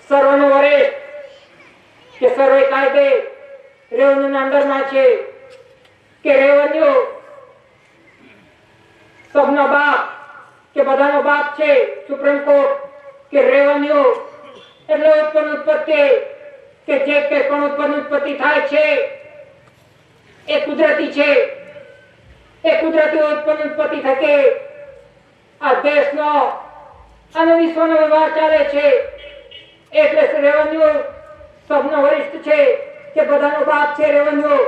સર્વનો વરિષ્ઠ કે સર્વે કાયદે રેવન્યુના અંડરમાં છે કે રેવન્યુ સબનો બાપ કે બધાનો બાપ છે. સુપ્રીમ કોર્ટ કે રેવન્યુ એટલે ઉત્પન્ન ઉત્પત્તિ કે જે કે પણ ઉત્પન્ન ઉત્પત્તિ થાય છે એ કુદરતી છે. એ કુદરતી ઉત્પન્ન ઉત્પત્તિ થકે આ દેશનો અને વિશ્વનો વ્યવહાર ચાલે છે. એટલે રેવન્યુ સબનો વરિષ્ઠ છે કે બધાનો બાપ છે. રેવન્યુ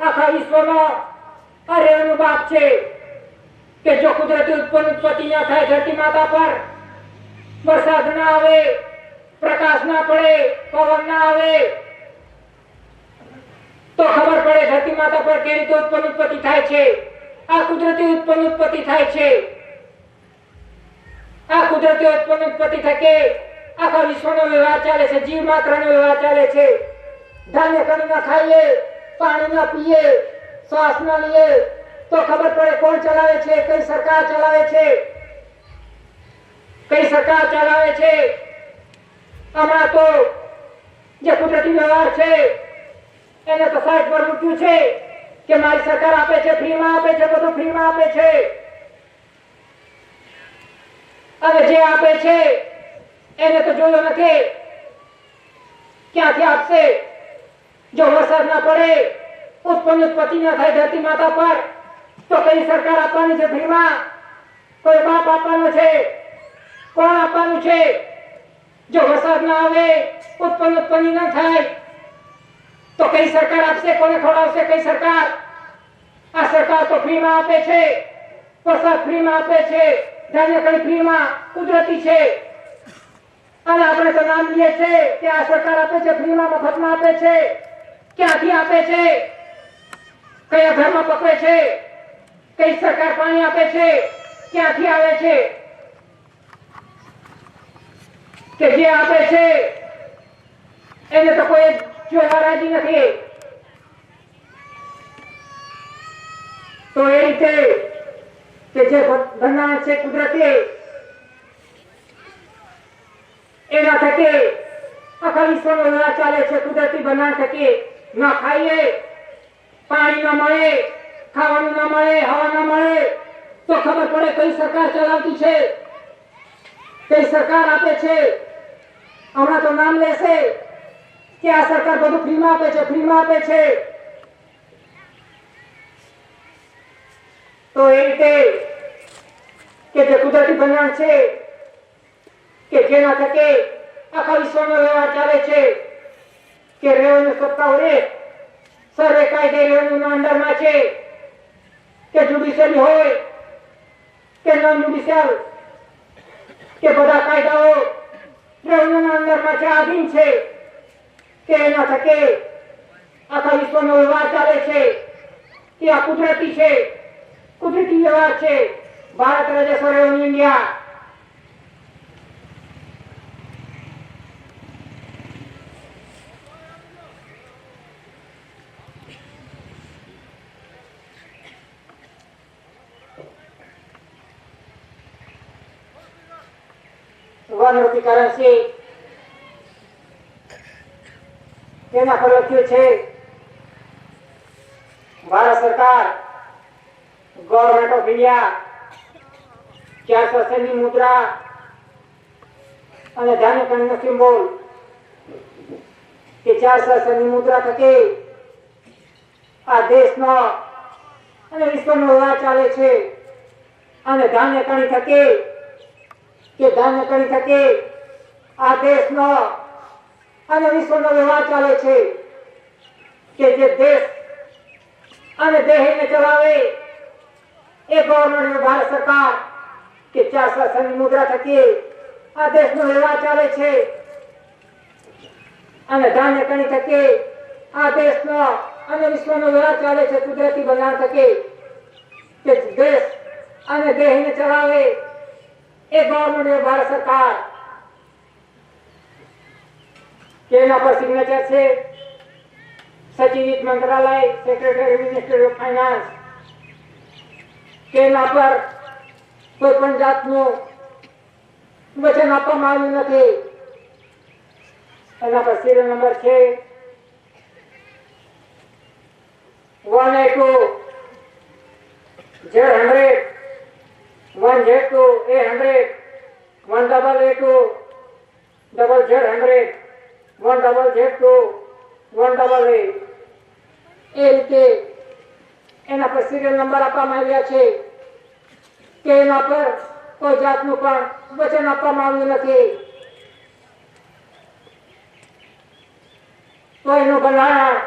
આખા વિશ્વનો આ રેવન્યુ બાપ છે કે જો કુદરતી ઉત્પન્ન ઉત્પત્તિ ના થાય, ધરતી માતા પર વરસાદ ના આવે, પ્રકાશ ના પડે, પવન ના આવે, તો ખબર પડે ધરતી માતા પર કેવી રીતે ઉત્પન્ન ઉત્પત્તિ થાય છે. આ કુદરતી ઉત્પન્ન ઉત્પત્તિ થાય છે. આ કુદરતી ઉત્પન્ન ઉત્પત્તિ થકે આખા વિશ્વનો વ્યવહાર ચાલે છે, જીવ માત્રનો વ્યવહાર ચાલે છે. ધાન્ય કણી ના ખાઈએ, પાણી ના પીએ, શ્વાસ ના લઈએ તો ખબર પડે કોણ ચલાવે છે, કઈ સરકાર ચલાવે છે, કઈ સરકાર ચલાવે છે. હમણાં તો જે કુદરતી વ્યવહાર છે એને તો સાઈડ પર મૂક્યું છે કે મારી સરકાર આપે છે, ફ્રીમાં આપે છે, બધું ફ્રીમાં આપે છે. અને જે આપે છે એને તો જોયું નથી ક્યાંથી આપશે. જો વરસાદ ના પડે, ઉત્પન્ન ઉત્પત્તિ ના થાય ધરતી માતા પર તો કઈ સરકાર આપવાની છે ફ્રીમાં? કોઈ બાપ આપવાનો છે? કોણ આપવાનું છે? જો વરસાદ ના આવે, ઉત્પન્ન ઉત્પન્ન ના થાય તો કઈ સરકાર આપશે? કોને ખવડાવશે કઈ સરકાર? આ સરકાર તો ફ્રીમાં આપે છે, વરસાદ ફ્રીમાં આપે છે, ધાન્ય કઈ ફ્રીમાં, કુદરતી છે. અને આપણે તો નામ લઈએ છે કે આ સરકાર આપે છે, ફ્રીમાં મફતમાં આપે છે. ક્યાંથી આપે છે? કયા ઘરમાં પકવે છે? કઈ સરકાર પાણી આપે છે? ક્યાંથી આવે છે? કે જે આપે છે એને તો કોઈ જોવા રાજી નથી. તો એ રીતે કે જે બંધારણ છે કુદરતી, એના થકે આખા વિશ્વનો વ્યવહાર ચાલે છે. કુદરતી બંધારણ થકી ન ખાઈએ, પાણી ન મળે, ખાવાનું ન મળે, હવા ન મળે તો ખબર પડે કઈ સરકાર ચલાવતી છે, કઈ સરકાર આપે છે. હમણાં તો નામ લેશે કે આ સરકાર બધું ફ્રીમાં આપે છે, ફ્રીમાં આપે છે. તો એ રીતે કે જે કુદરતી બંધારણ છે કે જેના થકે આખા વિશ્વનો વ્યવહાર ચાલે છે કે રેવન્યુ સત્તા વરિષ્ઠ સર્વે કાયદે રેવન્યુના અંડરમાં છે. કે જ્યુડિશિયરી હોય કે નોન જ્યુડિશિયલ કે બધા કાયદાઓ રેવન્યુના અંડરમાં છે, આધીન છે. કે એના થકે આખા વિશ્વનો વ્યવહાર ચાલે છે કે આ કુદરતી છે, કુદરતી વ્યવહાર છે. ભારત રાજ્ય રેવન્યુ ઇન્ડિયા વનરૂપી કરન્સી તેના પર લખ્યું છે ભારત સરકાર ગવર્મેન્ટ ઓફ ઇન્ડિયા 400 ની મુદ્રા અને ધાન્ય કણીનો સિમ્બોલ કે 400 ની મુદ્રા થકી આ દેશનો અને વિશ્વનો વ્યવહાર ચાલે છે. અને ધાન્ય કણી થકી કે ધાન્ય કણી થકી આ દેશનો અને વિશ્વનો વ્યવહાર ચાલે છે. કે જે દેશ અને દેહને ચલાવે એ ગવર્મેન્ટ ભારત સરકાર કે 400 ની મુદ્રા થકી આ દેશનો વ્યવહાર ચાલે છે. અને ધાન્ય કણી થકી આ દેશનો અને વિશ્વનો વ્યવહાર ચાલે છે. કુદરતી બંધારણ થકી કે દેશ અને દેહને ચલાવે એ ગવર્મેન્ટ ભારત સરકાર. કે એના પર સિગ્નેચર છે સચિવ વિત્ત મંત્રાલય, સેક્રેટરી મિનિસ્ટ્રી ઓફ ફાઇનાન્સ. કે એના પર કોઈ પણ જાતનું વચન આપવામાં આવ્યું નથી. એના પર સિરિયલ નંબર છે 182 Z100 1Z2 A100 188 Z100 1Z2 1AA એ રીતે એના પર સિરિયલ નંબર આપવામાં આવ્યા છે કે એના પર કોઈ જાતનું પણ વચન આપવામાં આવ્યું નથી. તો એનું બંધારણ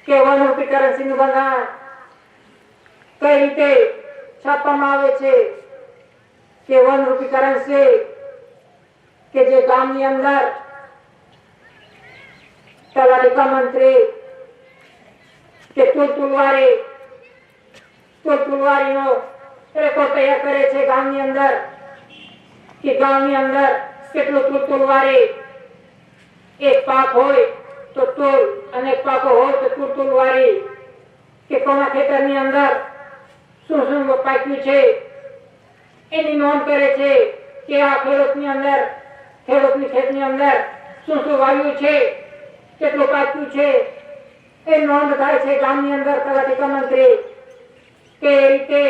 કે 1 રૂપિયા કરન્સીનું બંધારણ કઈ રીતે છાપવામાં આવે છે કે 1 રૂપિયા કરન્સી કે જે ગામની અંદર તલાટી મંત્રી કે તુલવારીનો રેકોર્ડ તૈયાર કરે છે ગામની અંદર કે ગામની અંદર કેટલું તુલવારી એક પાક હોય તો તુલ અનેક પાકો હોય તો તુલવારી કે કોના ખેતરની અંદર શું શું પાક્યું છે એની નોંધ કરે છે કે આ ખેડૂતની અંદર ખેડૂતની ખેતની અંદર શું શું વાવ્યું છે કેટલું પાક્યું છે એ નોંધ થાય છે ગામની અંદર તલાટી મંત્રી કે રીતે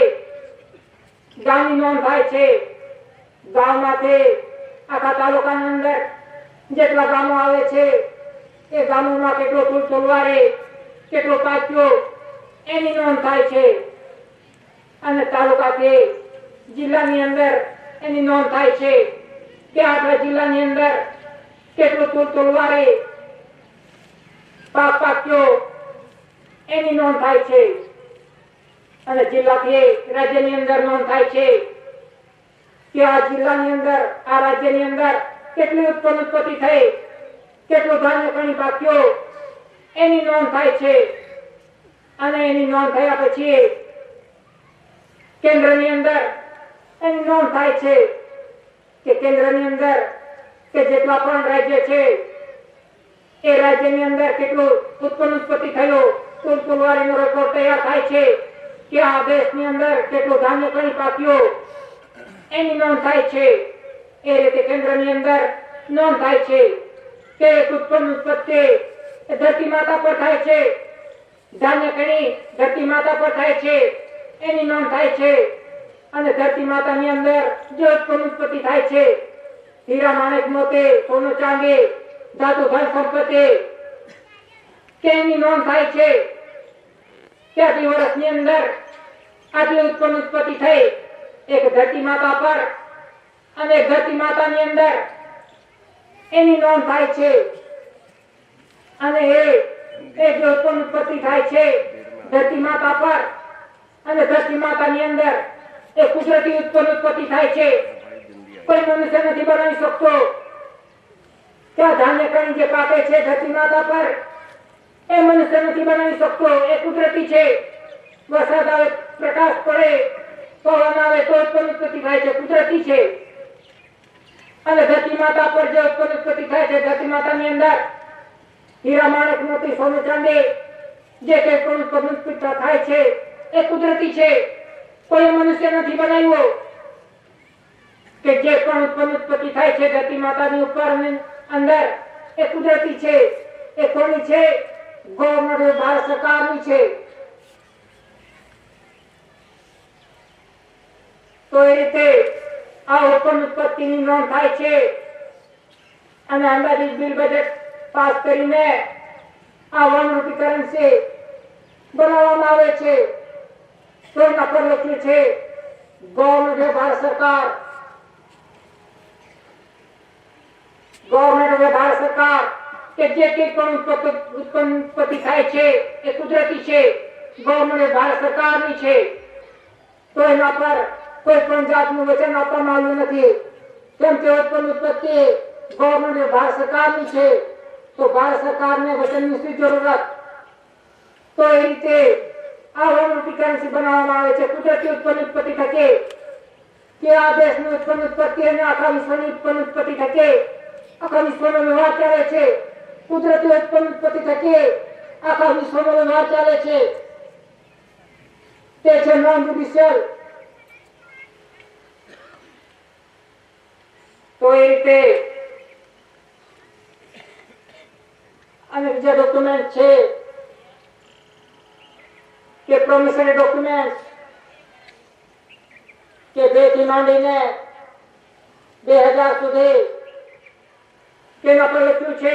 ગામની નોંધ થાય છે. ગામમાંથી આખા તાલુકાની અંદર જેટલા ગામો આવે છે એ ગામોમાં કેટલું તુલવારી કેટલું પાક્યું એની નોંધ થાય છે અને તાલુકાથી જિલ્લાની અંદર એની નોંધ થાય છે કે આપણા જિલ્લાની અંદર કેટલું તુલવારી પાક પાક્યો એની નોંધ થાય છે અને જિલ્લાથી રાજ્યની અંદર નોંધ થાય છે કે આ જિલ્લાની અંદર આ રાજ્યની અંદર કેટલી ઉત્પત્તિ થઈ કેટલું ધાન્ય કણી પાક્યો એની નોંધ થાય છે અને એની નોંધ થયા પછી કેન્દ્રની અંદર એની નોંધ થાય છે કે કેન્દ્રની અંદર કે જેટલા પણ રાજ્ય છે એ રાજ્યની અંદર કેટલું ઉત્પત્તિ થયું તુલવારીનો રેકોર્ડ તૈયાર થાય છે કે આ દેશની અંદર કેટલું ધાન્ય કણી પાક્યું એની નોંધ થાય છે. એ રીતે કેન્દ્રની અંદર નોંધ થાય છે કે ઉત્પત્તિ ધરતી માતા પર થાય છે ધાન્ય કણી ધરતી માતા પર થાય છે એની નોંધ થાય છે અને ધરતી માતાની અંદર જે ઉત્પત્તિ થાય છે હીરા માણેક મોતી સોનું ચાંદી ધાતુ ધન સંપત્તિ કે એની નોંધ થાય છે કે આટલી વર્ષની અંદર આટલી ઉત્પત્તિ થઈ એક ધરતી માતા પર અને ધરતી માતાની અંદર એની નોંધ થાય છે અને એ જે ઉત્પત્તિ થાય છે ધરતી માતા પર અને ધરતી માતાની અંદર એ કુદરતી ઉત્પત્તિ થાય છે. કોઈ મનુષ્ય નથી બનાવી શકતો. ત્યાં ધાન્ય કણી જે પાકે છે ધરતી માતા પર એ મનુષ્ય નથી બનાવી શકતો. એ કુદરતી છે. વરસાદ આવે પ્રકાશ પડે પવન આવે તો ઉત્પત્તિ થાય છે કુદરતી છે. અને ધરતી માતા પર જે ઉત્પત્તિ થાય છે ધરતી માતાની અંદર હીરા માણેક મોતી સોનું ચાંદી જે કઈ પણ ઉત્પત્તિ થાય છે એ કુદરતી છે. કોઈ મનુષ્ય નથી બનાવ્યો કે જે પણ ઉત્પત્તિ થાય છે ધરતી માતાની ઉપર અંદર એ કુદરતી છે. એ કોની છે? ગવર્મેન્ટ ભારત સરકારની છે. તો એ રીતે આ ઉત્પત્તિની નોંધ થાય છે અને અંદાજિત બિલ બજેટ પાસ કરીને આ 1 રૂપિયા કરન્સી બનાવવામાં આવે છે. તો એના પર લખ્યું છે ગવર્મેન્ટ ભારત સરકાર કે જે કંઈ પણ ઉત્પત્તિ થાય છે એ કુદરતી છે. ગવર્મેન્ટ ભારત સરકારની છે. તો એના પર કોઈ પણ જાતનું વચન આપવામાં આવ્યું નથી. કેમ કે ઉત્પત્તિ ગવર્મેન્ટ ભારત સરકારની છે તો ભારત સરકારને વચનની શી જરૂરત. તો એ રીતે આ 1 રૂપિયા કરન્સી બનાવવામાં આવે છે કુદરતી ઉત્પત્તિ થકે કે આ દેશની ઉત્પત્તિ અને આખા વિશ્વની ઉત્પત્તિ થકે આખા વિશ્વનો વ્યવહાર ચાલે છે. કુદરતી ઉત્પત્તિ થકે આખા વિશ્વનો વ્યવહાર ચાલે છે. તે છે નોન જ્યુડિશિયલ તો એ રીતે અને બીજા ડોક્યુમેન્ટ છે કે પ્રોમિસરી ડોક્યુમેન્ટ કે 2 થી માંડીને 2000 સુધી તેના પર લખ્યું છે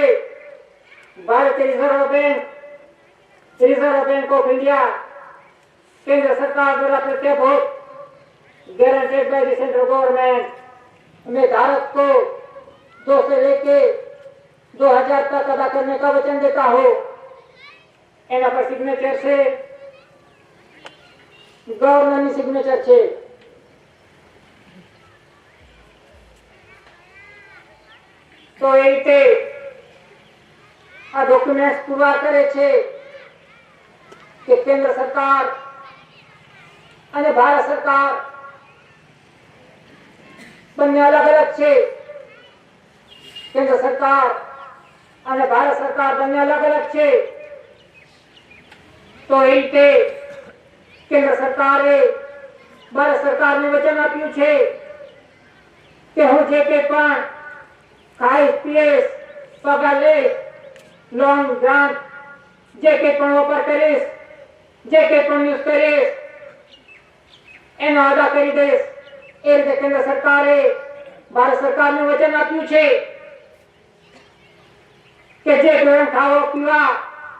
ભારતીય રિઝર્વ બેંક ઓફ इंडिया केंद्र सरकार द्वारा प्रत्यभूत guaranteed by the central government में धारक को 2 से लेके 2000 तक अदा करने का वचन देता हो। एना पर सिग्नेचर से गवर्नर ની સિગ્નેચર છે। તો એ રીતે આ ડોક્યુમેન્ટ્સ પૂરા કરે છે કે કેન્દ્ર સરકાર અને ભારત સરકાર બંને અલગ અલગ છે। કેન્દ્ર સરકાર અને ભારત સરકાર બંને અલગ અલગ છે। તો એ રીતે કેન્દ્ર સરકારે ભારત સરકારને વચન આપ્યું છે કે હું જે કે પણ ખાઈશ પીએસ પગાર લઈશ લોન ગ્રાન્ટ જે કે પણ ઓફર કરીશ જે કે પણ યુઝ કરીશ એનો અદા કરી દઈશ। એ રીતે કેન્દ્ર સરકારે ભારત સરકારને વચન આપ્યું છે કે જે પણ ખાવો પીવા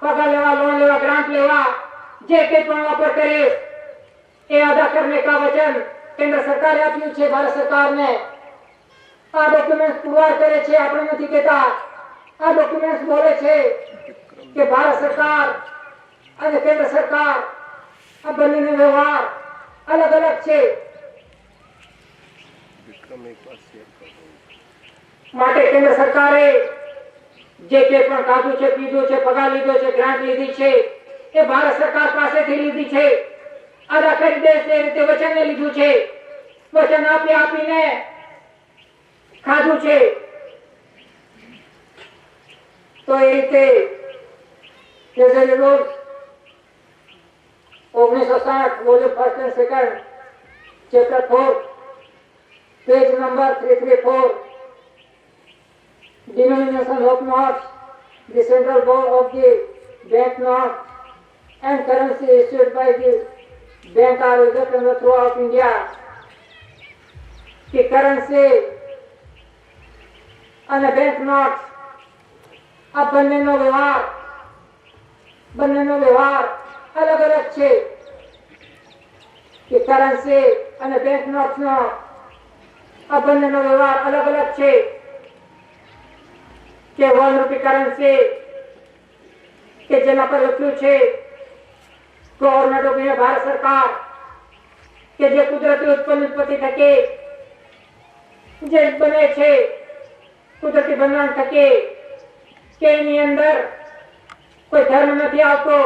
પગાર લેવા લોન લેવા ગ્રાન્ટ लेवा જે કે પણ ઓફર કરીશ એ અદા करने का वचन केंद्र सरकारे આપ્યું છે ભારત સરકારને। આ ડોક્યુમેન્ટ પુરવાર કરે છે, આપણે નથી કહેતા। આ ડોક્યુમેન્ટ બોલે છે કે ભારત સરકાર અને કેન્દ્ર સરકાર આ બંનેનો વ્યવહાર અલગ અલગ છે। માટે કેન્દ્ર સરકારે જે કે પણ કાઢું છે પીધું છે પગાર લીધો છે ગ્રાન્ટ લીધી છે એ ભારત સરકાર પાસેથી લીધી છે, અદા કરી દેશે એ રીતે વચન લીધું છે। વચન આપીને ખાધું છે। તો એ રીતે treasury rules 1960 volume 1 and 2 chapter 4 page number 334 denomination of notes, the central board of the bank notes and currency issued by the bank are recognized throughout India। कि currency અને બેંક નોટ આ બંનેનો વ્યવહાર અલગ અલગ છે। કે કરન્સી અને બેંક નોટનો આ બંનેનો વ્યવહાર અલગ અલગ છે। કે 1 રૂપિયા કરન્સી કે જેના પર લખ્યું છે ગવર્નમેન્ટ ઓફ ઇન્ડિયા ભારત સરકાર કે જે કુદરતી ઉત્પત્તિ થકી જે બને છે કુદરતી બંધારણ થકી કે એની અંદર કોઈ ધર્મ નથી આવતો,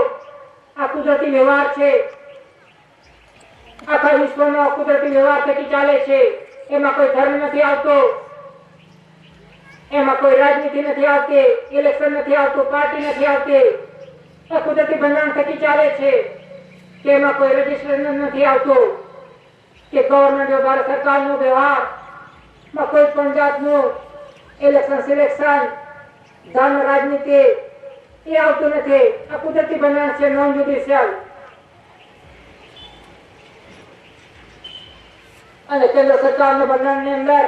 આ કુદરતી વ્યવહાર છે। આખા વિશ્વનો કુદરતી વ્યવહાર થકી ચાલે છે। એમાં કોઈ ધર્મ નથી આવતો, એમાં કોઈ રાજનીતિ નથી આવતી, ઇલેક્શન નથી આવતું, પાર્ટી નથી આવતી। આ કુદરતી બંધારણ થકી ચાલે છે કે એમાં કોઈ રજીસ્ટ્રેશન નથી આવતું કે ગવર્નમેન્ટ ભારત સરકારનો વ્યવહારમાં કોઈ પણ જાતનું ઇલેક્શન સિલેક્શન ધર્મ રાજનીતિ એ આવતું નથી। આ કુદરતી બંધારણ છે, નોન જ્યુડિશિયલ। અને કેન્દ્ર સરકારના બંધારણની અંદર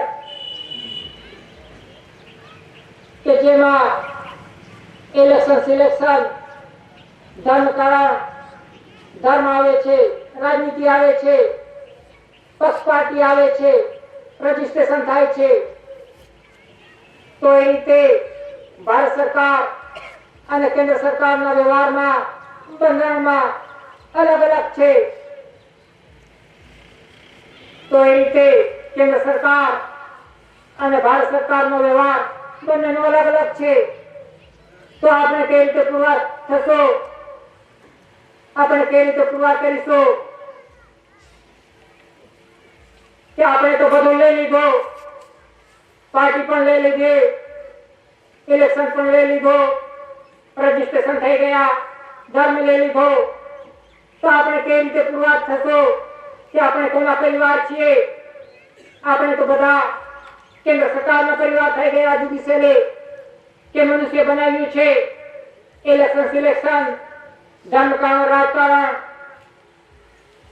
કે જેમાં ઇલેક્શન સિલેક્શન ધર્મ આવે છે, રાજનીતિ આવે છે, પક્ષ પાર્ટી આવે છે, રજીસ્ટ્રેશન થાય છે। તો એ રીતે ભારત સરકાર અને કેન્દ્ર સરકારના વ્યવહારમાં બંધારણમાં અલગ અલગ છે। તો એ રીતે કેન્દ્ર સરકાર અને ભારત સરકારનો વ્યવહાર બંનેનો અલગ અલગ છે। તો આપણે કઈ રીતે પુરવાર થશો, આપણે કઈ રીતે પુરવાર કરીશું કે આપણે તો બધું લઈ લીધો, પાર્ટી પણ લઈ લીધી, ઇલેક્શન પણ લઈ લીધો, રજીસ્ટ્રેશન થઈ ગયા, ધર્મ લઈ લીધો। તો આપણે કઈ રીતે પુરવાર થશો કે આપણે કોના પરિવાર છીએ? આપણે તો બધા કેન્દ્ર સરકારનો પરિવાર થઈ ગયા જુડિશિયલે કે મનુષ્ય બનાવ્યું છે ઇલેક્શન સિલેક્શન ધર્મકારણ રાજકારણ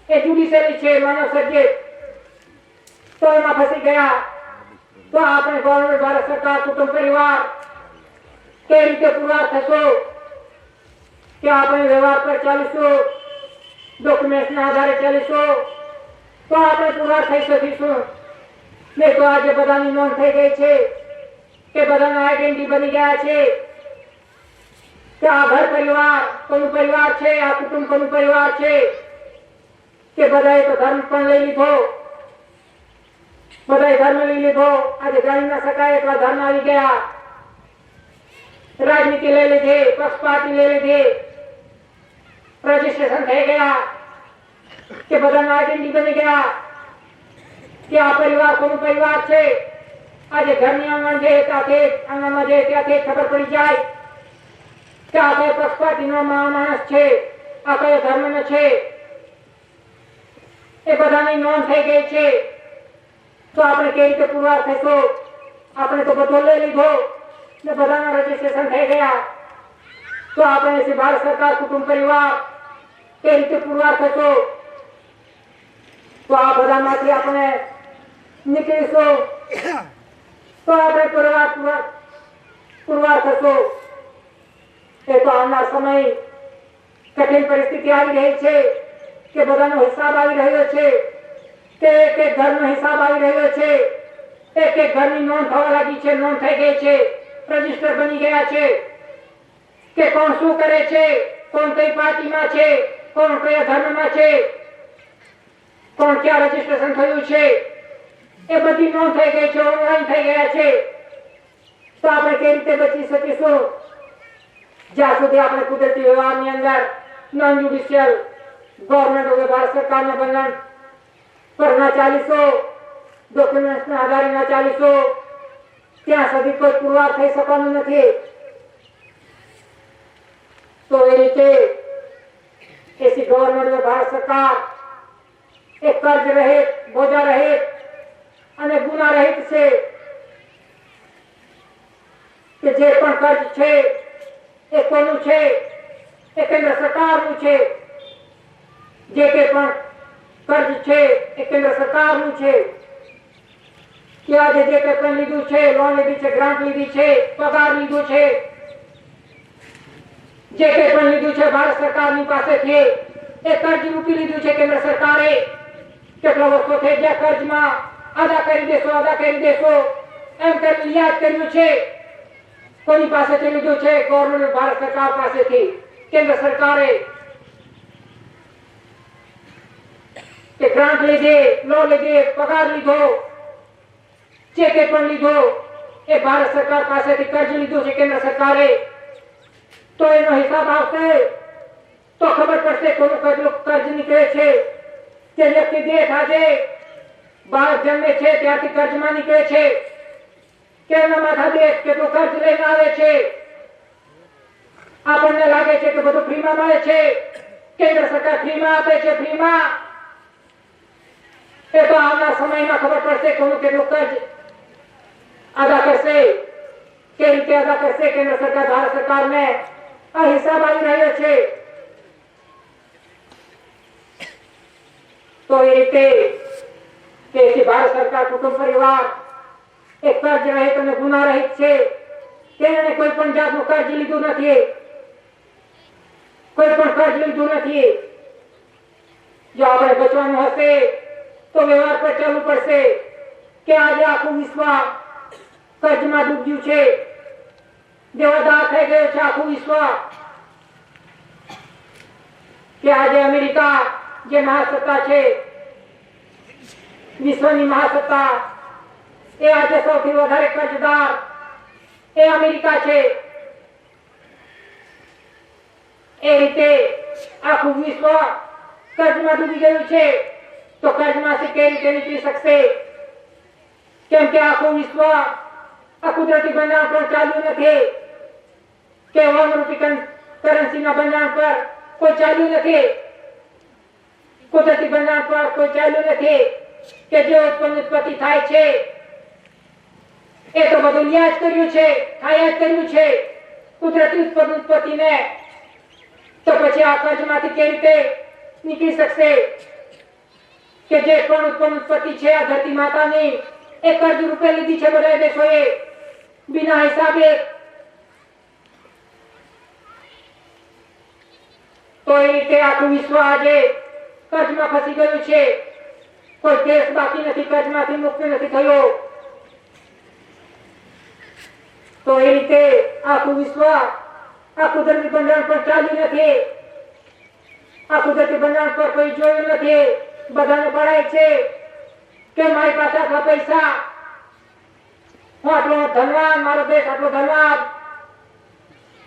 એ જુડિશિયલી છે માનવ સર્જિત તો એમાં ફસી ગયા તો આપણે ગવર્મેન્ટ ભારત સરકાર કુટુંબ પરિવાર કઈ રીતે પુરવાર થશો કે આપણે વ્યવહાર પર ચાલીશું ડોક્યુમેન્ટના આધારે ચાલીશું તો આપણે પુરવાર થઈ શકીશું નહીં તો આજે બધાની નોંધ થઈ ગઈ છે કે બધાના આઈડેન્ટિટી બની ગયા છે કે આ ઘર પરિવાર કોનું પરિવાર છે આ કુટુંબ કોનું પરિવાર છે કે બધાએ તો ધર્મ પણ લઈ લીધો બધાએ ધર્મ લઈ લીધો આજે જાણી ના શકાય એટલા ધર્મ આવી ગયા રાજનીતિ લઈ લીધી પક્ષપાતી લઈ લીધી રજીસ્ટ્રેશન થઈ ગયા કે બધાના આઈડેન્ટિટી બની ગયા કે આ પરિવાર કોનું પરિવાર છે આજે ઘરની આંગણ છે ત્યાંથી આંગણમાં છે ત્યાંથી ખબર પડી જાય કે આ કયો પક્ષપાતીનો માણસ છે આ કયો ધર્મનો છે એ બધાની નોંધ થઈ ગઈ છે તો આપણે કેવી રીતે પુરવાર થશો આપણે તો બધો લઈ લીધો ને બધાના રજીસ્ટ્રેશન થઈ ગયા તો આપણે ભારત સરકાર કુટુંબ પરિવાર કેવી રીતે પુરવાર થશો તો આ બધામાંથી આપણે નીકળીશું તો આપણે પુરવાર થશો એ તો આવનાર સમય કઠિન પરિસ્થિતિ આવી રહી છે કે બધાનો હિસાબ આવી રહ્યો છે કે એક ઘરનો હિસાબ આવી રહ્યો છે એક ઘરની નોંધ થવા લાગી છે નોંધ થઈ ગઈ છે રજીસ્ટર બની ગયા છે કે કોણ શું કરે છે કોણ કઈ પાર્ટીમાં છે કોણ કયા ધર્મમાં છે કોણ ક્યાં રજીસ્ટ્રેશન થયું છે એ બધી નોંધ થઈ ગઈ છે ઓનલાઈન થઈ ગયા છે તો આપણે કેવી રીતે બચી શકીશું જ્યાં સુધી આપણે કુદરતી વ્યવહારની અંદર non judicial government of Bharat સરકારના બંધારણ પર ના ચાલીસો ડોક્યુમેન્ટ્સના આધારે ના ચાલીસો ત્યાં સુધી કોઈ પુરવાર થઈ શકવાનું નથી તો એ રીતે એસી ગવર્મેન્ટ ઓફ ભારત સરકાર એક કર્જ રહિત બોજા રહિત અને ગુના રહિત છે કે જે પણ કર્જ છે એ કોનું છે એ કેન્દ્ર સરકારનું છે જે કે પણ કર્જ છે એ કેન્દ્ર સરકારનું છે કે આજે જે કે પણ લીધું છે લોન લીધી છે ગ્રાન્ટ લીધી છે પગાર લીધો છે જે કે પણ લીધું છે ભારત સરકારની પાસેથી એ કર્જ મૂકી લીધું છે કેન્દ્ર સરકારે કેટલા વર્ષો થઈ ગયા કર્જમાં અદા કરી દેશો એમ કરી યાદ કર્યું છે કોની પાસેથી લીધું છે ગવર્મેન્ટ ભારત સરકાર પાસેથી કેન્દ્ર સરકારે કે ગ્રાન્ટ લીધી લોન લીધી પગાર લીધો જે કે પણ લીધો એ ભારત સરકાર પાસેથી કર્જ લીધું છે કેન્દ્ર સરકારે તો એનો હિસાબ આવશે તો ખબર પડશે કોનું કર્જ નીકળે છે જે વ્યક્તિ દેશ આજે બાળક જન્મે છે ત્યારથી કર્જમાં નીકળે છે કે એના માથા દેશ કેટલું કર્જ લઈને આવે છે આપણને લાગે છે કે બધું ફ્રીમાં મળે છે કેન્દ્ર સરકાર ફ્રીમાં આપે છે ફ્રીમાં એ તો આવનાર સમયમાં ખબર પડશે કોનું કેટલું કર્જ અદા કરશે કે રીતે અદા કરશે કેન્દ્ર સરકાર ભારત સરકારને આ હિસાબ આવી રહ્યો છે તો એ રીતે કે ભારત સરકાર કુટુંબ પરિવાર એક કર્જ રહિત અને ગુના રહિત છે તેને કોઈ પણ જાતનું કર્જ લીધું નથી કોઈ પણ કર્જ લીધું નથી જો આપણે બચવાનું હશે તો વ્યવહાર પર ચાલવું પડશે કે આજે આખું વિશ્વ કર્જમાં ડૂબ્યું છે દેવાદાર થઈ ગયો છે આખું વિશ્વ કે આજે અમેરિકા જે મહાસત્તા છે વિશ્વની મહાસત્તા એ આજે સૌથી વધારે કર્જદાર એ અમેરિકા છે એ રીતે આખું વિશ્વ કર્જમાં ડૂબી ગયું છે તો કર્જમાંથી કેવી રીતે નીકળી શકશે કેમ કે આખું વિશ્વ આ કુદરતી બંધારણ પર ચાલ્યું નથી કે વન રૂપી કરન્સીના બંધારણ પર કોઈ ચાલ્યું નથી કુદરતી બંધારણ પર કોઈ ચાલ્યું નથી કે જે ઉત્પત્તિ થાય છે એ તો બધું ન્યાજ કર્યું છે, ખાયા જ કર્યું છે કુદરતી ઉત્પત્તિને. તો પછી આ કર્જમાંથી કેવી રીતે નીકળી શકશે? કે જે પણ ઉત્પત્તિ છે આ ધરતી માતાની એ કર્જ રૂપે લીધી છે બધા દેશોએ બિના હિસાબે. તો એ રીતે આખું વિશ્વ આજે કર્જમાં ફસી ગયું છે. કોઈ દેશ બાકી નથી કર્જમાંથી મુક્ત નથી થયો. તો એ રીતે આખું વિશ્વ આ કુદરતી બંધારણ પર ચાલ્યું નથી. આ કુદરતી બંધારણ પર કોઈ જોયું નથી. બધાને પડાય છે કે મારી પાસે આટલા પૈસા, હું આટલો ધનવાન, મારો દેશ આટલો ધનવાન.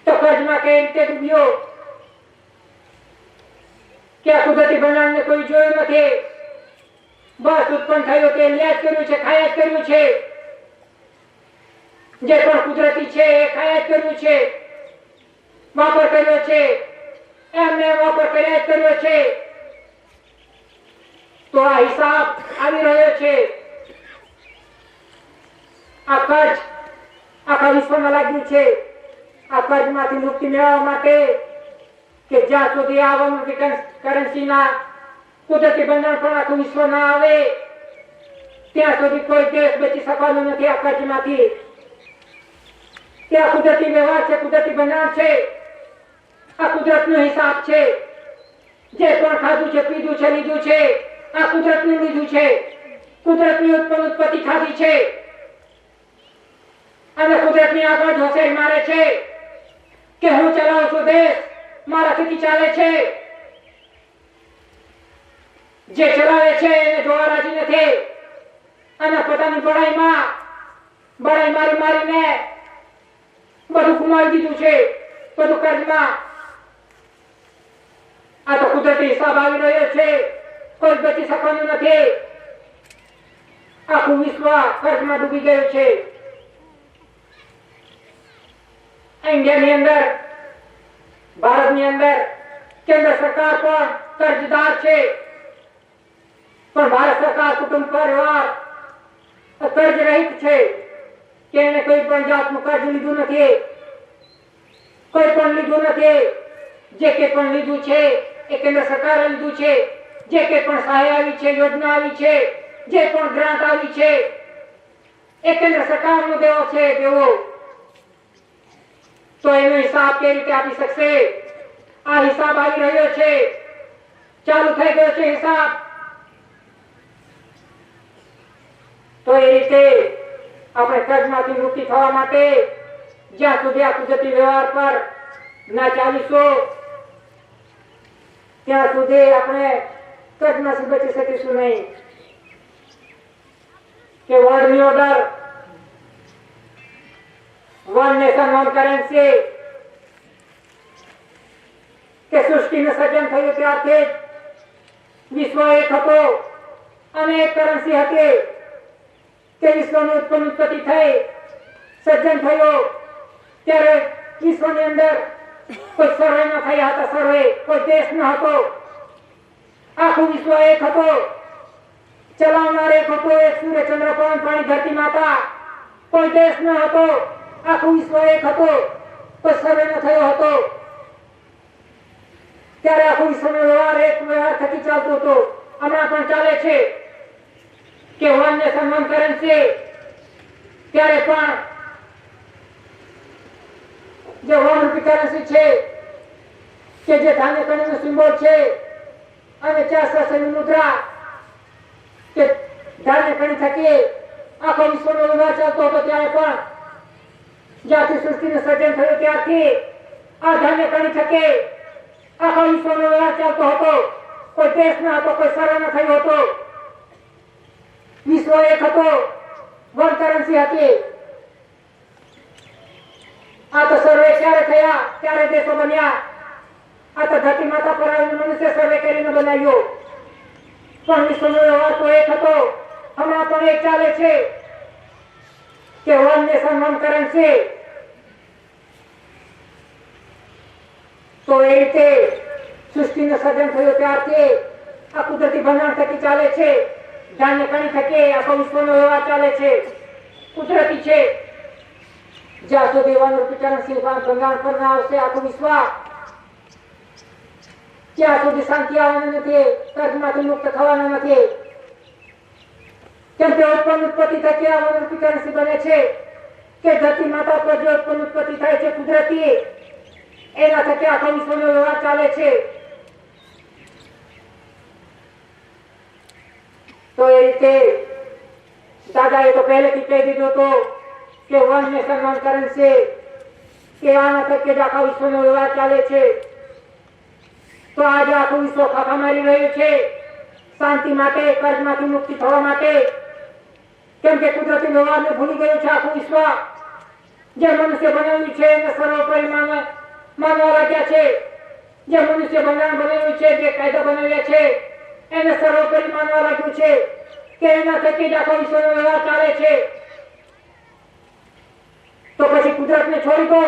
તો કર્જમાં કઈ રીતે ડૂબ્યો કે આ કુદરતી બંધારણને કોઈ જોયું નથી. બસ ઉત્પન્ન થયું તે ન્યાજ કર્યું છે, ખાયા જ કર્યું છે. જે પણ કુદરતી છે એ ખાયા જ કર્યું છે, વાપર કર્યો છે, એમને વાપર કર્યા જ કર્યો છે. તો આ હિસાબ આવી રહ્યો છે. આ કર્જ આખા વિશ્વમાં લાગ્યું છે. આ કર્જમાંથી મુક્તિ મેળવવા માટે કે જ્યાં સુધી આ કરન્સીના કુદરતી બંધારણ પણ આખું વિશ્વ ના આવે ત્યાં સુધી કોઈ દેશ બચી શકવાનો નથી આ કર્જમાંથી. ત્યાં કુદરતી વ્યવહાર છે, કુદરતી બંધારણ છે, આ કુદરતનો હિસાબ છે. જે પણ ખાધું છે, પીધું છે, લીધું છે, આ કુદરતનું લીધું છે. કુદરતની ઉત્પત્તિ ખાધી છે અને કુદરતની આગળ ઢોસેડ મારે છે કે હું ચલાવું છું દેશ, મારાથી ચાલે છે. જે ચલાવે છે એને જોવા રાજી નથી અને પોતાની બડાઈ મારીને બધું ગુમાવી દીધું છે, બધું કર્જમાં. આ તો કુદરતી હિસાબ આવી રહ્યો છે. કોઈ બચી શકવાનું નથી. આખું વિશ્વ કર્જમાં ડૂબી ગયું છે. ઇન્ડિયાની અંદર, ભારતની અંદર કેન્દ્ર સરકાર પણ કર્જદાર છે. પણ ભારત સરકાર કુટુંબ પરિવાર કર્જ રહિત છે કે એને કોઈ પણ જાતનું કર્જ લીધું નથી, કોઈ પણ લીધું નથી. જે કે પણ લીધું છે એ કેન્દ્ર સરકારે લીધું છે. જે કે પણ સહાય આવી છે, યોજના આવી છે, જે પણ ગ્રાન્ટ આવી છે એ કેન્દ્ર સરકારનો દેવો છે. દેવો તો એનો હિસાબ કેવી રીતે આપી શકશે? આ હિસાબ આવી રહ્યો છે, ચાલુ થઈ ગયો છે હિસાબ. તો એ રીતે આપણે કર્જમાંથી મુક્તિ થવા માટે જ્યાં સુધી આ કુદરતી વ્યવહાર પર ના ચાલીશું ત્યાં સુધી આપણે કર્જમાંથી બચી શકીશું નહીં. કે વર્લ્ડની order, one nation one currency, કે સૃષ્ટિનું સર્જન થયું ત્યારથી વિશ્વ એક હતો અને એક કરન્સી હતી. કે વિશ્વની ઉત્પત્તિ થઈ, સર્જન થયું ત્યારે વિશ્વની અંદર કોઈ સર્વે ન થયા હતા. સર્વે કોઈ દેશ ન હતો. આખું વિશ્વ એક હતો. ચલાવનાર એક હતો, એક સૂર્ય, ચંદ્ર, પવન, પાણી, ધરતી માતા. કોઈ દેશ ન હતો. આખું વિશ્વ એક હતો. કોઈ સર્વે ન થયો હતો. ત્યારે આખું વિશ્વનો વ્યવહાર એક વ્યવહાર થકી ચાલતો હતો. હમણાં પણ ચાલે છે કે વન નેશન વન કરન્સી. ત્યારે પણ જે વન રૂપી કરન્સી છે કે જે ધાન્ય કણીનો સિમ્બોલ છે અને 400 મુદ્રા કે ધાન્ય કણી થકી આખો વિશ્વનો વ્યવહાર ચાલતો હતો. ત્યારે પણ જ્યાંથી સૃષ્ટિનું સર્જન થયું ત્યારથી આ ધાન્ય કણી થકી આખો વિશ્વનો વ્યવહાર ચાલતો હતો. કોઈ દેશ ન હતો, કોઈ સર્વે ન થયો હતો. વિશ્વ એક હતો, વન કરન્સી હતી. આ તો સર્વે ક્યારે થયા, ત્યારે દેશો બન્યા. આ તો ધરતી માતા પર આવીને મનુષ્ય સર્વે કરીને બનાવ્યો. પણ વિશ્વનો વ્યવહાર તો એક હતો. હમણાં પણ એક ચાલે છે કે વન નેશન વન કરન્સી. તો એ રીતે સૃષ્ટિનું સર્જન થયું ત્યારથી આ કુદરતી બંધારણ થકી ચાલે છે. ધાન્ય કણી થકી આખો વિશ્વનો વ્યવહાર ચાલે છે. કુદરતી છે. જ્યાં સુધી વનરૂપીકરણ શિલ્પાન બંધારણ પર ના આવશે આખું વિશ્વ, ત્યાં સુધી શાંતિ આવવાની નથી, કર્જમાંથી મુક્ત થવાના નથી. કેમ કે ઉત્પન્ન ઉત્પત્તિ થકી આ વનરૂપીકરણ બને છે કે ધરતી માતા પર જે ઉત્પન્ન ઉત્પત્તિ થાય છે કુદરતી, એના થકી આખા વિશ્વનો વ્યવહાર ચાલે છે. તો એ રીતે દાદાએ તો પહેલેથી કહી દીધું હતું કે વનને સન્માન કરે છે કે આના થકી જ આખા વિશ્વનો વ્યવહાર ચાલે છે. તો આજે આખું વિશ્વ ફાંફા મારી રહ્યું છે શાંતિ માટે, કર્જમાંથી મુક્તિ થવા માટે. કેમ કે કુદરતી વ્યવહારને ભૂલી ગયું છે આખું વિશ્વ. જે મનુષ્ય બનાવ્યું છે એને સર્વોપરી માનવા લાગ્યા છે. જે મનુષ્ય બનાવ્યું છે, જે કાયદા બનાવ્યા છે એને સર્વોપરી માનવા લાગ્યું છે કે એના થકી જ આખો વિશ્વનો વ્યવહાર ચાલે છે. તો પછી કુદરતને છોડી દો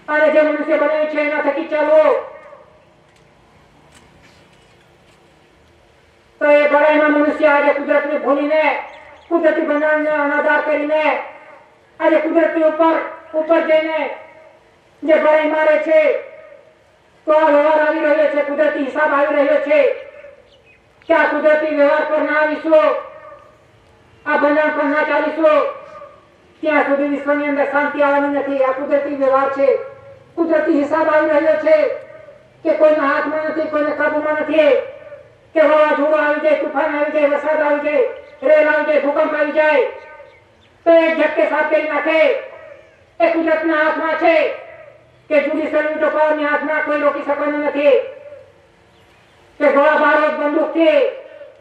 અને જે મનુષ્ય બનાવ્યું છે એના થકી ચાલવો. તો એ બળાઈમાં મનુષ્ય આજે કુદરતને ભૂલીને, કુદરતી બંધારણને અનાદર કરીને આજે કુદરતી ઉપર જઈને જે બળાઈ મારે છે. તો આ વ્યવહાર આવી રહ્યો છે, કુદરતી હિસાબ આવી રહ્યો છે કે આ કુદરતી વ્યવહાર પર ના આવીશું, આ બંધારણ પર ના ચાલીશું, ત્યાં સુધી વિશ્વની અંદર શાંતિ આવવાની નથી. આ કુદરતી વ્યવહાર છે, કુદરતી હિસાબ આવી રહ્યો છે કે કોઈના હાથમાં નથી, કોઈને કાબુમાં નથી. કે વાવાઝોડું આવી જાય, તુફાન આવી જાય, વરસાદ આવી જાય, રેલ આવી જાય, ભૂકંપ આવી જાય તો એક ઝટકે સાફ કરી નાખે. એ કુદરતના હાથમાં છે કે જ્યુડિશિયલ વીટો પાવરની હાથમાં કોઈ રોકી શકવાનું નથી. કે ગોળા બારૂદ બંદૂકથી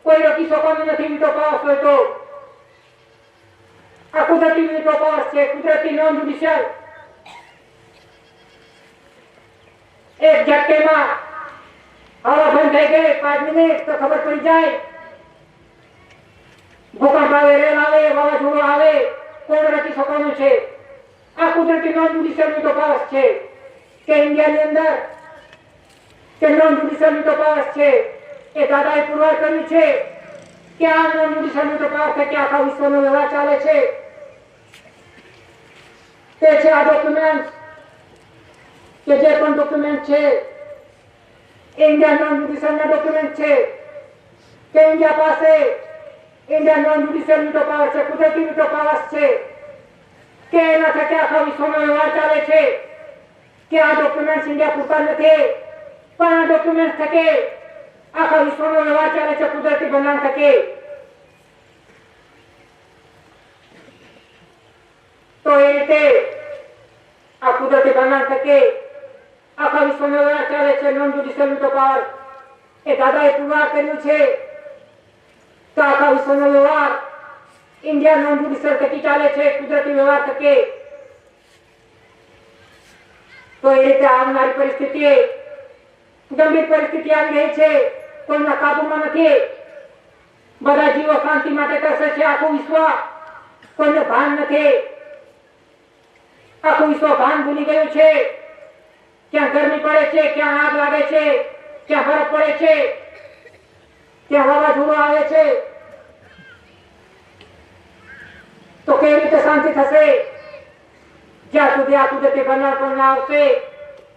કોઈ રોકી શકવાનું નથી વીટો પાવર હોય તો. આ કુદરતી વીટો પાવર છે, કુદરતી નોન જ્યુડિશિયલ. એક ઝટકેમાં હવા બંધ થઈ ગઈ 5 મિનિટ તો ખબર પડી જાય. ભૂકંપ આવે, રેલ આવે, વાવાઝોડું આવે, કોણ રચી શકવાનું છે. આ કુદરતી નોન જ્યુડિશિયલ વીટો પાવર છે કે ઇન્ડિયાની અંદર કે નોન જ્યુડિશિયલ વીટો પાવર છે. એ દાદાએ પુરવાર કર્યું છે કે આ નોન જ્યુડિશિયલ વીટો પાવર થકી આખા વિશ્વનો વ્યવહાર ચાલે છે. તે છે આ ડોક્યુમેન્ટ કે જે પણ ડોક્યુમેન્ટ છે ઇન્ડિયા નોન જ્યુડિશિયલના ડોક્યુમેન્ટ છે કે ઇન્ડિયા પાસે India non judicial veto power છે, કુદરતી વીટો પાવર છે કે એના થકી આખા વિશ્વનો વ્યવહાર ચાલે છે. કે આ ડોક્યુમેન્ટ ઇન્ડિયા પૂરતા નથી, પણ આ ડોક્યુમેન્ટ થકી આખા વિશ્વનો વ્યવહાર ચાલે છે કુદરતી બંધારણ થકી. તો એ રીતે આ કુદરતી બંધારણ થકી આખા વિશ્વનો વ્યવહાર ચાલે છે. નોન જ્યુડિશિયલ વીટો પાવર એ દાદાએ પુરવાર કર્યું છે તો આખા વિશ્વનો વ્યવહાર ઇન્ડિયા નોન જ્યુડિશિયલ થકી ચાલે છે, કુદરતી વ્યવહાર થકી. તો એ રીતે આવનારી પરિસ્થિતિ ગંભીર પરિસ્થિતિ આવી રહી છે, કોઈના કાબુમાં નથી. બધા જીવો શાંતિ માટે કરશે છે આખું વિશ્વ, કોઈને ભાન નથી. આખું વિશ્વ ભાન ભૂલી ગયું છે. ક્યાં ગરમી પડે છે, ક્યાં આગ લાગે છે, ક્યાં બરફ પડે છે, ક્યાં વાવાઝોડું આવે છે. તો કેવી રીતે શાંતિ થશે જ્યાં સુધી આ કુદરતી બંધારણ પર ના આવશે,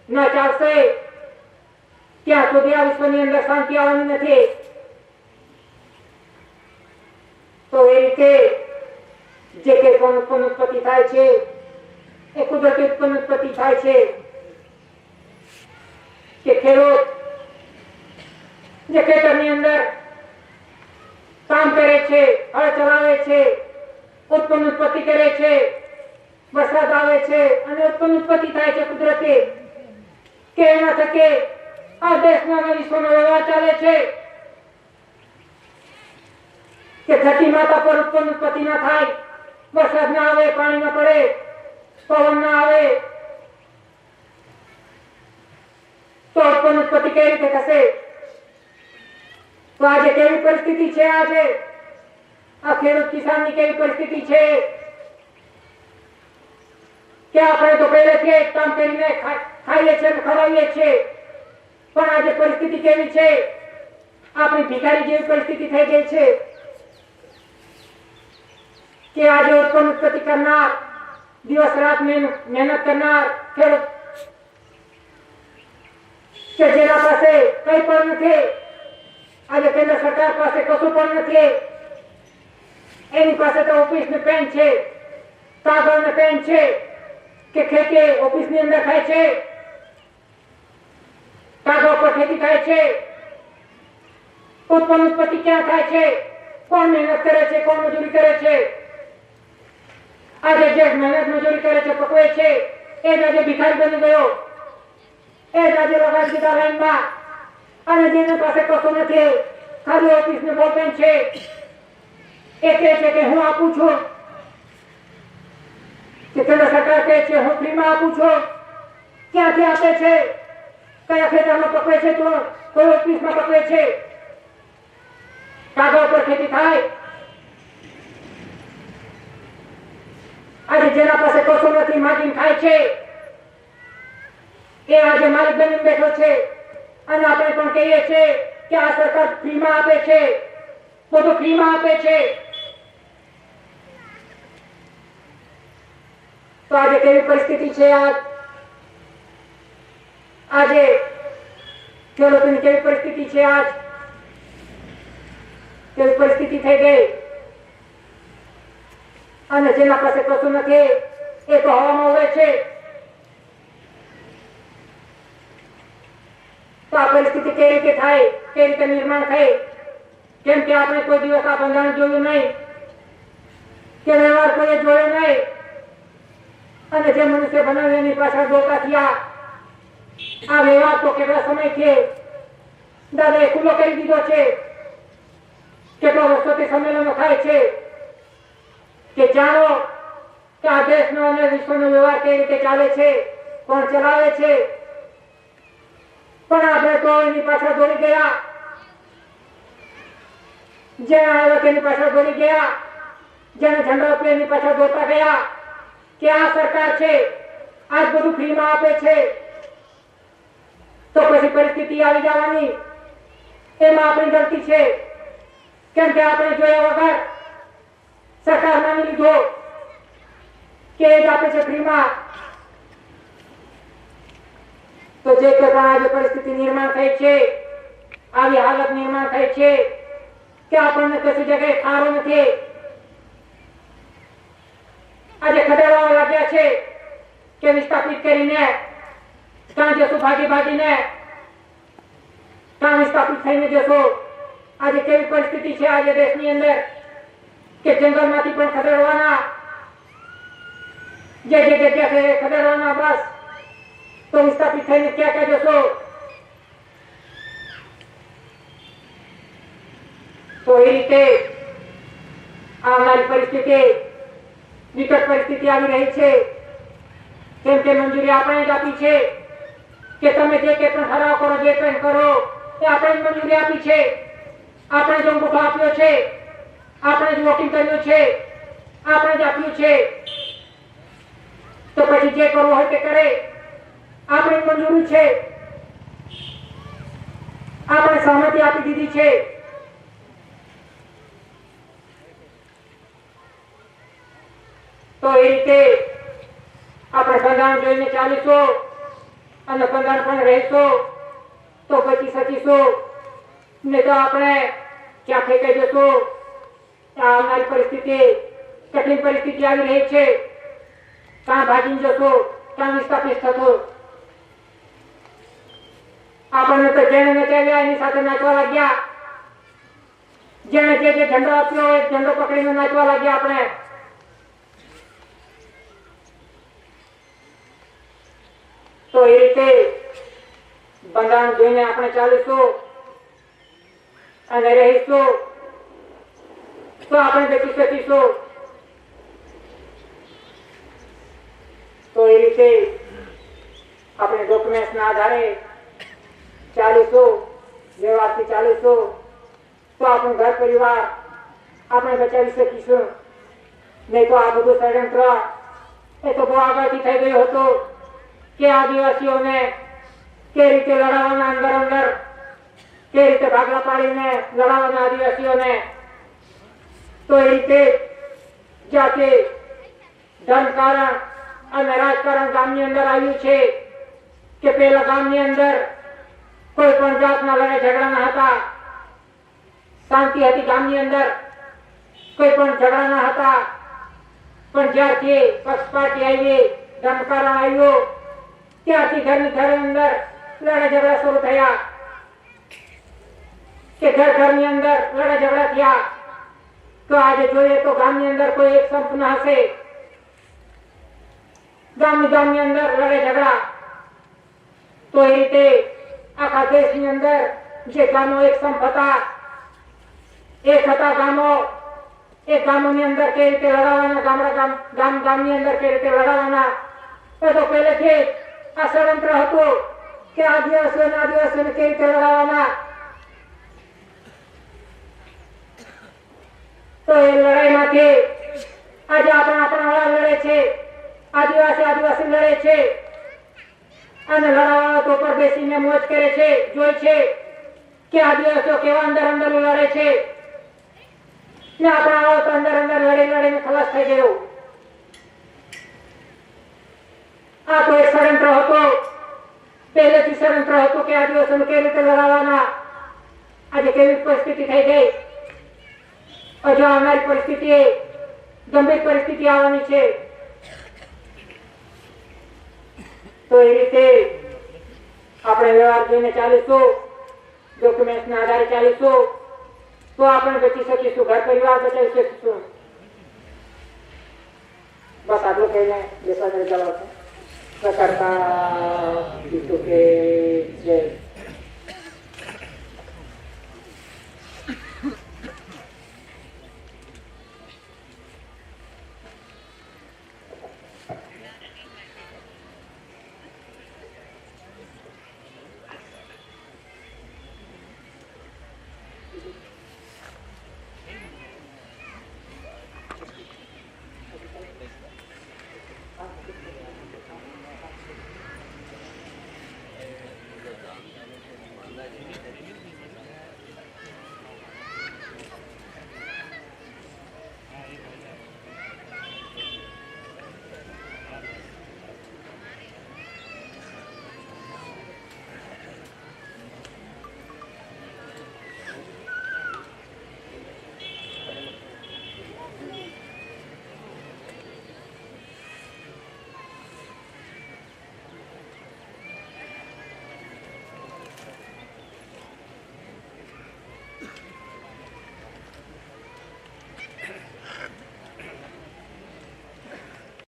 ન ચાલશે, ત્યાં સુધી આ વિશ્વની અંદર શાંતિ આવવાની નથી. તો એ રીતે જે કંઈ પણ ઉત્પન્ન ઉત્પત્તિ થાય છે એ કુદરતી ઉત્પન્ન ઉત્પત્તિ થાય છે. કે ખેડૂત જે ખેતરની અંદર કામ કરે છે, હળ ચલાવે છે, ઉત્પન્ન ઉત્પત્તિ કરે છે, વરસાદ આવે છે અને ઉત્પન્ન ઉત્પત્તિ થાય છે કુદરતી, કે એના થકી આ દેશના વિશ્વનો વ્યવહાર ચાલે છે. કે ધરતી માતા પર ઉત્પન્ન ઉત્પત્તિ ના થાય, વરસાદ ના આવે, પાણી ના પડે, પવન ના આવે તો ઉત્પન્ન ઉત્પત્તિ કેવી રીતે થશે? તો આજે કેવી પરિસ્થિતિ છે? આજે આ ખેડૂત કિસાનની કેવી પરિસ્થિતિ છે કે આપણે તો પહેલેથી કામ કરીને ખાઈએ છીએ, ખવાઈએ છીએ, પણ આજે પરિસ્થિતિ કેવી છે? આપણી ભિખારી જેવી પરિસ્થિતિ થઈ ગઈ છે. કે આજે ઉત્પત્તિ કરનાર, દિવસ રાત મહેનત કરનાર ખેડૂત કે જેના પાસે કઈ પણ નથી, આજે કેન્દ્ર સરકાર પાસે કશું પણ નથી, એની પાસે તો ઓફિસ ની પેન છે, કાગળ ને પેન છે કે ખેતી ઓફિસ ની અંદર થાય છે, કાગળ પર ખેતી થાય છે, ઉત્પત્તિ ક્યાં થાય છે, કોણ મહેનત કરે છે, કોણ મજૂરી કરે છે, આજે જે મહેનત મજૂરી કરે છે, પકવે છે, એ જ આજે ભિખારી બની ગયો, એ જ આજે લગાડી દીધા લાઈનમાં, અને જેની પાસે કશું નથી, ખાલી ઓફિસ ની બોલપેન છે, એ કહે છે કે હું આપું છું, કે કેન્દ્ર સરકાર કહે છે હું ફ્રીમાં આપું છું, ક્યાંથી આપે છે, કયા ખેતરમાં પકવે છે, તો કોઈ ઓફિસમાં પકવે છે, કાગળ પર ખેતી થાય, આજે જેના પાસે કશું નથી માગીને ખાય છે, એ આજે માલિક બનીને બેઠો છે, અને આપણે પણ કહીએ છીએ કે આ સરકાર ફ્રીમાં આપે છે, બધું ફ્રીમાં આપે છે, તો આજે કેવી પરિસ્થિતિ છે, આજે ખેડૂતોની કેવી પરિસ્થિતિ છે, કેવી પરિસ્થિતિ થઈ ગઈ, અને જેના પાસે કશું નથી એ તો હવામાં ઉડે છે, તો આ પરિસ્થિતિ કેવી રીતે થાય, કેવી રીતે નિર્માણ થાય, કેમ કે આપણે કોઈ દિવસ આ બંધારણ જોયું નહીં, કે વ્યવહાર કોઈ જોયો નહીં, અને જે મનુષ્ય બનાવે એની પાછળ દોકા થયા, આ વ્યવહાર તો કેટલા સમયથી દાદાએ ખુલ્લો કરી દીધો છે, કેટલા વર્ષોથી સંમેલનો થાય છે કે જાણો કે આ દેશનો અને વિશ્વનો વ્યવહાર કેવી રીતે ચાલે છે, કોણ ચલાવે છે, પણ આપણે તો એની પાછળ દોડી ગયા, જેને આવ્યા તેની પાછળ દોડી ગયા, જેને ઝંડા આપ્યો એની પાછળ દોડતા ગયા, કે આ સરકાર છે આજ બધું ફ્રીમાં આપે છે, તો પછી પરિસ્થિતિ આવી જવાની, એમાં આપણી ગલતી છે, કેમ કે આપણે જોયા વગર સરકાર માની લીધો કે એ જ આપે છે ફ્રીમાં, તો જે પ્રકારે પરિસ્થિતિ નિર્માણ થઈ છે, આવી હાલત નિર્માણ થઈ છે કે આપણને કશી જગ્યાએ ખારો નથી, આજે ખદેડવા લાગ્યા છે કે વિસ્થાપિત કરીને ક્યાં જશો, ભાગીને ક્યાં વિસ્થાપિત થઈને જશો, આજે કેવી પરિસ્થિતિ છે આજે દેશની અંદર કે જંગલમાંથી પણ ખદેડવાના, જે જગ્યા છે ખદેડવાના, બસ તો વિસ્થાપિત થઈને ક્યાં જશો, તો એ રીતે આવનારી પરિસ્થિતિ વિકટ પરિસ્થિતિ આવી રહી છે, કેમ કે મંજૂરી આપણે જ આપી છે કે તમે જે કે પણ ઠરાવ કરો, જે પણ કરો એ આપણે જ મંજૂરી આપી છે, આપણે જ અંગૂઠો આપ્યો છે, આપણે જ વોટિંગ કર્યું છે, આપણે જ આપ્યું છે, તો પછી જે કરવું હોય તે કરે, આપણે મંજૂરી છે, આપણે સહમતિ આપી દીધી છે, તો એ રીતે આપણે બંધારણ જોઈને ચાલીશું અને બંધારણ પણ રહીશું તો બચી શકીશું, નહીં તો આપણે ક્યાં ફેંકાઈ જશું, આવનારી પરિસ્થિતિ કઠિન પરિસ્થિતિ આવી રહી છે, ક્યાં ભાગીને જશો, ક્યાં વિસ્થાપિત થશો, આપણને તો જેને નચાવ્યા એની સાથે નાચવા લાગ્યા, જેને જે ઝંડો આપ્યો એ ઝંડો પકડીને નાચવા લાગ્યા આપણે, તો એ રીતે બંધારણ જોઈને આપણે ચાલીશું અને રહીશું તો આપણે બચી શકીશું, તો એ રીતે આપણે ડોક્યુમેન્ટ ના આધારે ચાલીશું, વ્યવહારથી ચાલીશું તો આપણું ઘર પરિવાર આપણે બચાવી શકીશું, નહીં તો આ બધું ષડયંત્ર એ તો બહુ આગળથી થઈ ગયું હતું કે આદિવાસીઓને કે રીતે લડાવવાના, અંદર કે રીતે ભાગલા પાડીને લડાવવાના આદિવાસીઓને, તો એ રીતે જ્યાંથી ધનકારણ અને રાજકારણ ગામની અંદર આવ્યું છે કે પેલા ગામની અંદર કોઈ પણ જાતના લડાઈ ઝઘડા ન હતા, શાંતિ હતી ગામની અંદર, કોઈ પણ ઝઘડા ન હતા. પણ જ્યારથી પક્ષપાતી આવી, ધનકારણ આવ્યું, ત્યારથી ઘરની અંદર લડાઈ ઝઘડા શરૂ થયા કે ઘરની અંદર લડાઈ ઝઘડા થયા. તો આજે જોઈએ તો ગામની અંદર કોઈ એક સંપ ન હશે, ગામની અંદર લડાઈ ઝઘડા. તો એ રીતે આખા દેશની અંદર જે ગામો એક સંપ હતા, એક હતા ગામો, એ ગામોની અંદર કઈ રીતે લડાવવાના, ગામની અંદર કઈ રીતે લડાવવાના, તો પહેલેથી આ ષડયંત્ર હતું કે આદિવાસીઓને કઈ રીતે લડાવવાના. તો એ લડાઈમાંથી આજે આપણા લડે છે, આદિવાસી લડે છે અને લડાવવા તો પર બેસીને મોજ કરે છે. જોઈ છે કે આદિવાસીઓ કેવા અંદર લડે છે ને આપણા તો અંદર લડીને ખલાસ થઈ ગયો. આ તો એક ષડયંત્ર હતો, પહેલેથી ષડયંત્ર હતું કે આદિવાસીઓને કેવી રીતે લડાવવાના. આજે કેવી પરિસ્થિતિ થઈ ગઈ, હજુ આવનારી પરિસ્થિતિ ગંભીર પરિસ્થિતિ આવવાની છે. તો એ રીતે આપણે વ્યવહાર જોઈને ચાલીશું, ડોક્યુમેન્ટના આધારે ચાલીશું, તો આપણે બચી શકીશું, ઘર પરિવાર બચાવી શકીશું. બસ આટલું કહીને બેસવા ચલાવશું. કરતા કે